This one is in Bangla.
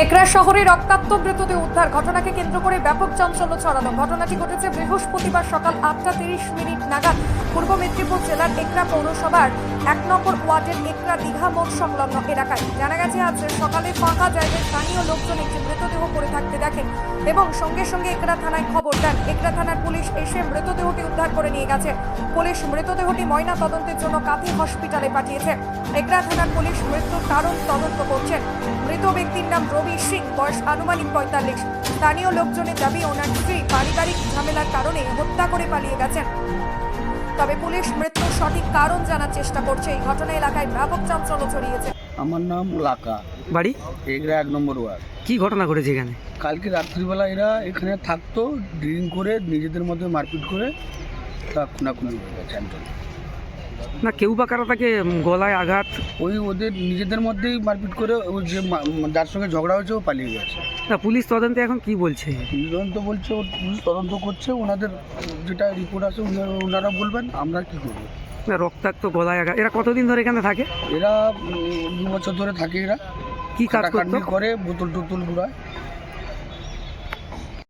একরা শহরে রক্তাক্ত মৃতদেহ উদ্ধার ঘটনাকে কেন্দ্র করে ব্যাপক চাঞ্চল্য ছড়ানো। ঘটনাটি ঘটেছে বৃহস্পতিবার সকাল 8:30 নাগাদ পূর্ব মেদিনীপুর জেলার একরা পৌরসভার 1 নম্বর ওয়ার্ডের একরা দীঘা মোড় সংলগ্ন এলাকায়। জানা গেছে আজ সকালে ফাঁকা জায়গায় স্থানীয় লোকজন একটি মৃতদেহ পড়ে থাকতে দেখেন এবং সঙ্গে সঙ্গে একরা থানায় খবর দেন। একরা থানার পুলিশ এসে মৃতদেহটি উদ্ধার করে নিয়ে গেছে। পুলিশ মৃতদেহটি ময়না তদন্তের জন্য কাঁথি হসপিটালে পাঠিয়েছে। একরা থানার পুলিশ মৃত্যুর কারণ তদন্ত করছেন। মৃত ব্যক্তির নাম রবি সিং, বয়স আনুমানিক 45। স্থানীয় লোকজনের দাবি ওনার স্ত্রী পারিবারিক ঝামেলার কারণে হত্যা করে পালিয়ে গেছেন। তবে পুলিশ মৃত্যুর সঠিক কারণ জানার চেষ্টা করছে। এই ঘটনা এলাকায় ব্যাপক চাঞ্চল্য ছড়িয়েছে। আমার নাম লাকা, বাড়ি এগরা 1 নম্বর ওয়ার্ড। কি ঘটনা ঘটেছে এখানে? কালকে রাত্রিবেলা এরা এখানে থাকতো, ড্রিঙ্ক করে নিজেদের মধ্যে মারপিট করে তা খুনাখুনি হয়ে গেছে। না কেউ বা কারো তাকে গলায় আঘাত? ওই ওদের নিজেদের মধ্যেই মারপিট করে ও যে যার সঙ্গে ঝগড়া হয়েছে ও পালিয়ে গেছে। না পুলিশ তদন্তে এখন কি বলছে? তদন্ত বলছে, পুলিশ তদন্ত করছে, ওনাদের যেটা রিপোর্ট আছে ওনারা বলবেন, আমরা কি করবো। না রক্তাক্ত গলায় আঘাত। এরা কতদিন ধরে এখানে থাকে? এরা 2 বছর ধরে থাকে। এরা কি কাজ করতো? করে বোতল টোতল ঘুরায়।